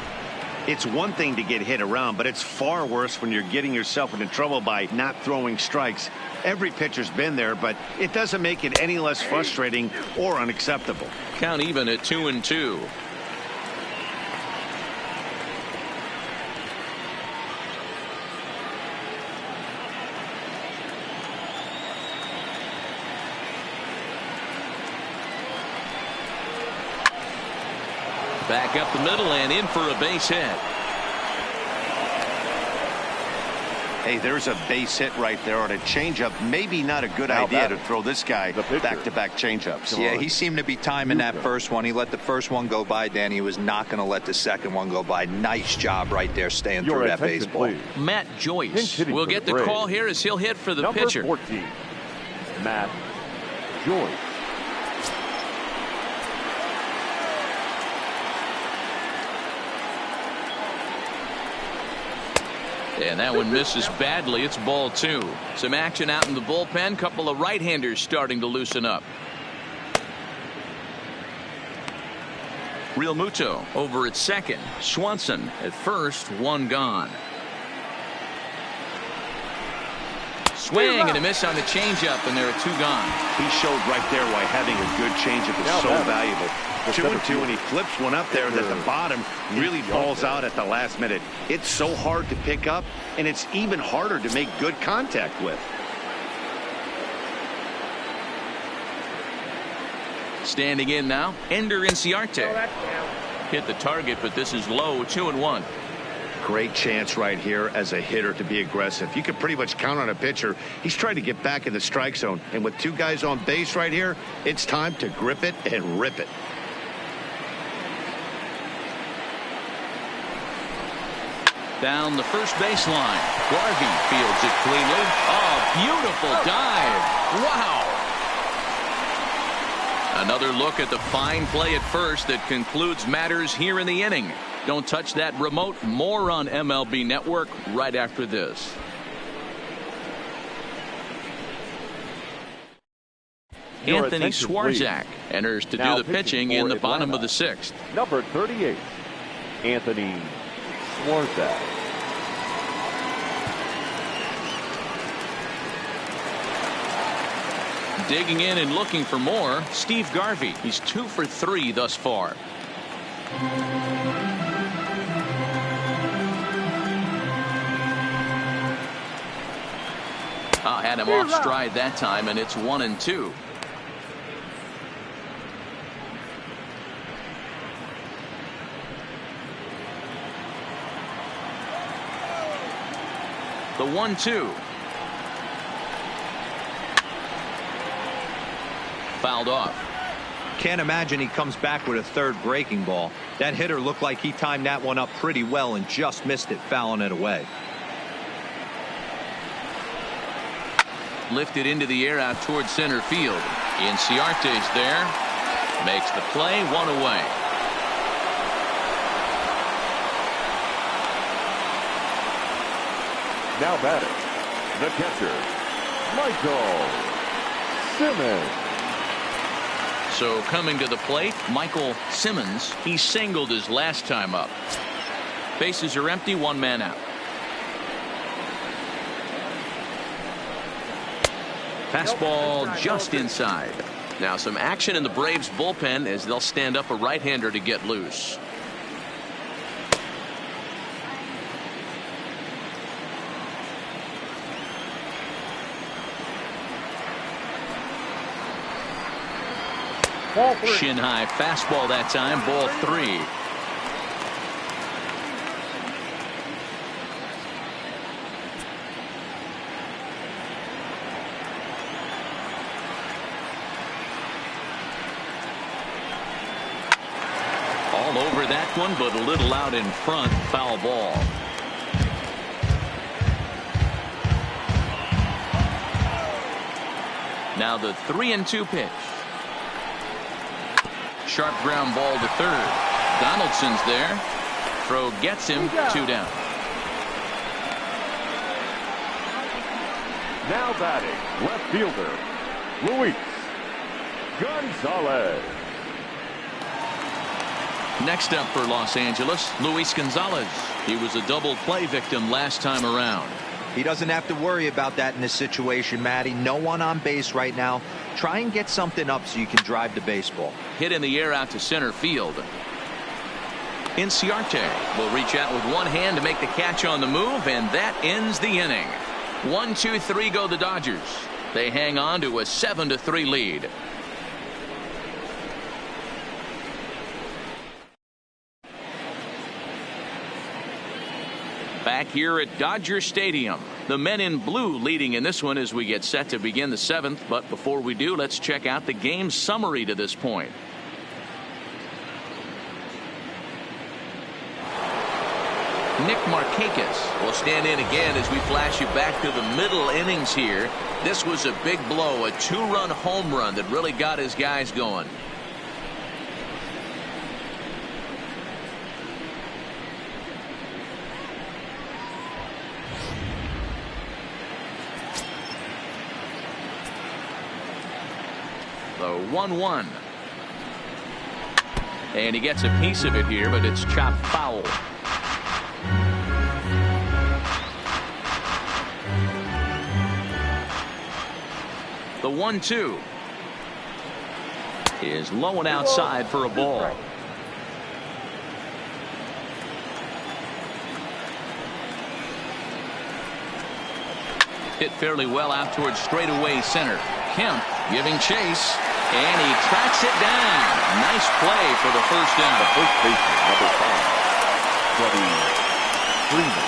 It's one thing to get hit around, but it's far worse when you're getting yourself into trouble by not throwing strikes. Every pitcher's been there, but it doesn't make it any less frustrating or unacceptable. Count even at 2-2. Back up the middle and in for a base hit. Hey, there's a base hit right there on a changeup. Maybe not a good idea to throw this guy back-to-back changeups. Yeah, he seemed to be timing that first one. He let the first one go by, Dan. He was not going to let the second one go by. Nice job right there staying through that baseball. Please. Matt Joyce will get the call here as he'll hit for the pitcher. Number 14, Matt Joyce. And that one misses badly. It's ball 2. Some action out in the bullpen. Couple of right-handers starting to loosen up. Realmuto over at second. Swanson at first. One gone. Swing and a miss on the changeup, and there are 2 gone. He showed right there why having a good changeup is so valuable. 2-2, and he flips one up there that the bottom really falls out at the last minute. It's so hard to pick up, and it's even harder to make good contact with. Standing in now, Ender Inciarte. Hit the target, but this is low. 2-1. Great chance right here as a hitter to be aggressive. You can pretty much count on a pitcher. He's trying to get back in the strike zone, and with 2 guys on base right here, it's time to grip it and rip it. Down the first baseline. Garvey fields it cleanly. Oh, beautiful dive. Wow. Another look at the fine play at first that concludes matters here in the inning. Don't touch that remote. More on MLB Network right after this. Your Anthony attention, Swarzak enters to Now do the pitching in the bottom of the 6th. Number 38, Anthony Swarzak. Digging in and looking for more, Steve Garvey. He's 2 for 3 thus far. Had him off stride that time, and it's 1-2. The 1-2. Fouled off. Can't imagine he comes back with a third breaking ball. That hitter looked like he timed that one up pretty well and just missed it, fouling it away. Lifted into the air out towards center field. Inciarte's there. Makes the play, 1 away. Now batting, the catcher, Michael Simmons. So coming to the plate, Michael Simmons. He singled his last time up. Bases are empty, 1 man out. Fastball just inside. Now some action in the Braves bullpen as they'll stand up a right-hander to get loose. Shin high fastball that time, ball 3. All over that one, but a little out in front. Foul ball. Now the 3-2 pitch. Sharp ground ball to third. Donaldson's there. Throw gets him, 2 down. Now batting, left fielder, Luis Gonzalez. Next up for Los Angeles, Luis Gonzalez. He was a double play victim last time around. He doesn't have to worry about that in this situation, Matty. No one on base right now. Try and get something up so you can drive the baseball. Hit in the air out to center field. Inciarte will reach out with one hand to make the catch on the move, and that ends the inning. 1-2-3 go the Dodgers. They hang on to a 7-3 lead. Back here at Dodger Stadium, the men in blue leading in this one as we get set to begin the 7th. But before we do, let's check out the game summary to this point. Nick Markakis will stand in again as we flash you back to the middle innings here. This was a big blow, a 2-run home run that really got his guys going. The 1-1. And he gets a piece of it here, but it's chopped foul. The 1-2 is low and outside for a ball. Hit fairly well out towards straightaway center. Kemp giving chase, and he tracks it down. Nice play for the first down. The first baseman, number 5, Freddie Freeman.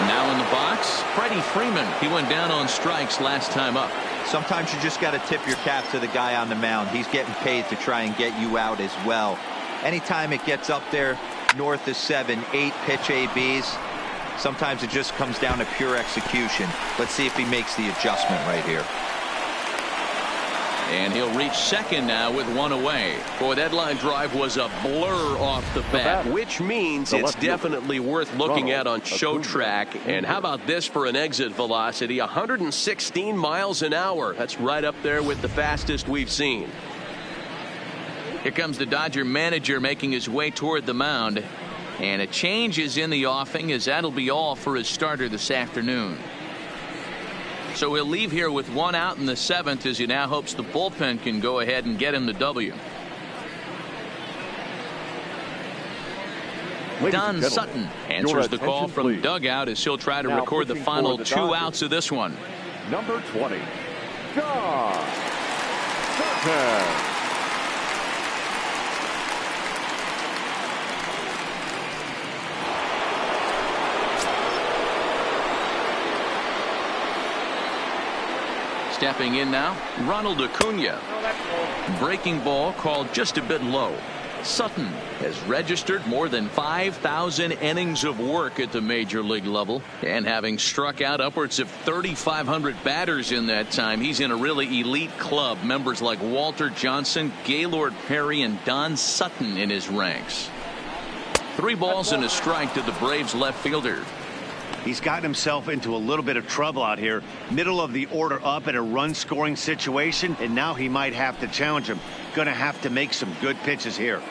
Now in the box, Freddie Freeman. He went down on strikes last time up. Sometimes you just got to tip your cap to the guy on the mound. He's getting paid to try and get you out as well. Anytime it gets up there north of 7, 8 pitch ABs, sometimes it just comes down to pure execution. Let's see if he makes the adjustment right here. And he'll reach second now with one away. Boy, that line drive was a blur off the bat. Which means it's definitely worth looking at on show track. And how about this for an exit velocity? 116 miles an hour. That's right up there with the fastest we've seen. Here comes the Dodger manager making his way toward the mound. And a change is in the offing, as that'll be all for his starter this afternoon. So he'll leave here with one out in the 7th, as he now hopes the bullpen can go ahead and get him the W. Don Sutton answers the call from the dugout as he'll try to record the final 2 outs of this one. Number 20, Don Sutton. Stepping in now, Ronald Acuna. Breaking ball called just a bit low. Sutton has registered more than 5,000 innings of work at the major league level, and having struck out upwards of 3,500 batters in that time, he's in a really elite club. Members like Walter Johnson, Gaylord Perry, and Don Sutton in his ranks. 3 balls and a strike to the Braves left fielder. He's gotten himself into a little bit of trouble out here. Middle of the order up in a run-scoring situation, and now he might have to challenge him. Going to have to make some good pitches here.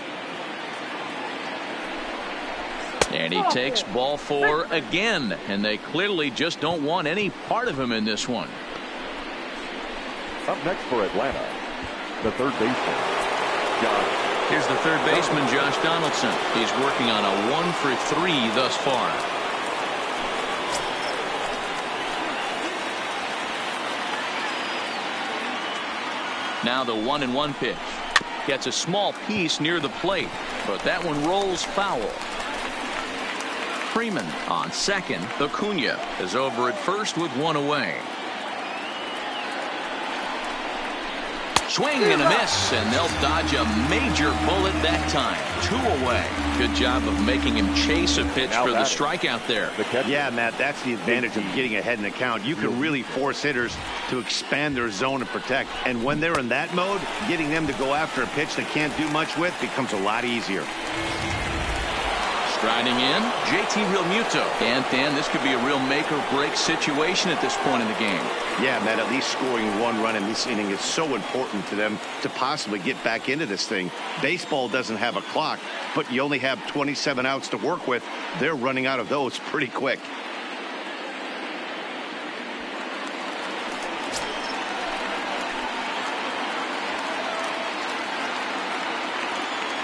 And he takes ball 4 again, and they clearly just don't want any part of him in this one. Up next for Atlanta, the third baseman, Josh. Here's the third baseman, Josh Donaldson. He's working on a 1 for 3 thus far. Now the 1-1 pitch. Gets a small piece near the plate, but that one rolls foul. Freeman on second. Acuna is over at first with 1 away. Swing and a miss, and they'll dodge a major bullet that time. 2 away. Good job of making him chase a pitch for the strikeout there. Yeah, Matt, that's the advantage of getting ahead in the count. You can really force hitters to expand their zone and protect. And when they're in that mode, getting them to go after a pitch they can't do much with becomes a lot easier. Striding in, JT Realmuto. And Dan, this could be a real make-or-break situation at this point in the game. Yeah, Matt, at least scoring 1 run in this inning is so important to them to possibly get back into this thing. Baseball doesn't have a clock, but you only have 27 outs to work with. They're running out of those pretty quick.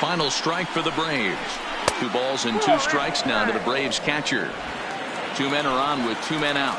Final strike for the Braves. 2 balls and 2 strikes now to the Braves catcher. 2 men are on with 2 men out.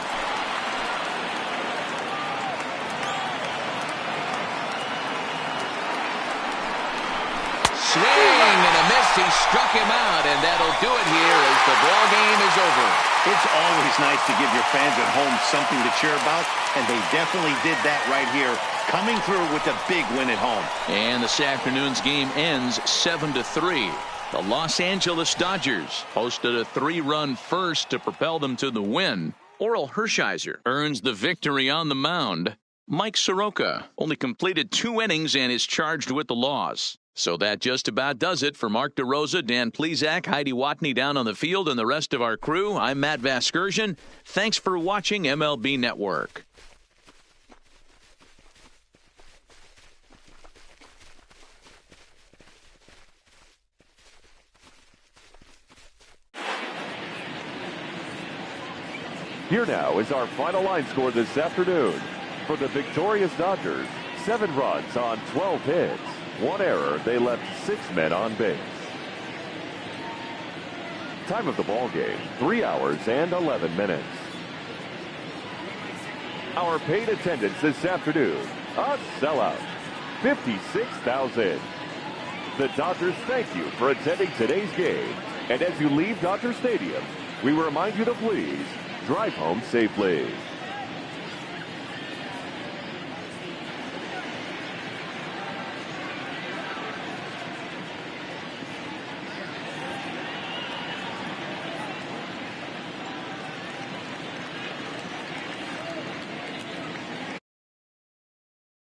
Swing and a miss. He struck him out, and that'll do it here as the ball game is over. It's always nice to give your fans at home something to cheer about, and they definitely did that right here, coming through with a big win at home. And this afternoon's game ends 7-3. The Los Angeles Dodgers posted a 3-run first to propel them to the win. Orel Hershiser earns the victory on the mound. Mike Soroka only completed 2 innings and is charged with the loss. So that just about does it for Mark DeRosa, Dan Plesac, Heidi Watney down on the field, and the rest of our crew. I'm Matt Vasgersian. Thanks for watching MLB Network. Here now is our final line score this afternoon. For the victorious Dodgers, 7 runs on 12 hits. 1 error, they left 6 men on base. Time of the ball game, 3 hours and 11 minutes. Our paid attendance this afternoon, a sellout, 56,000. The Dodgers thank you for attending today's game. And as you leave Dodger Stadium, we remind you to please drive home safely.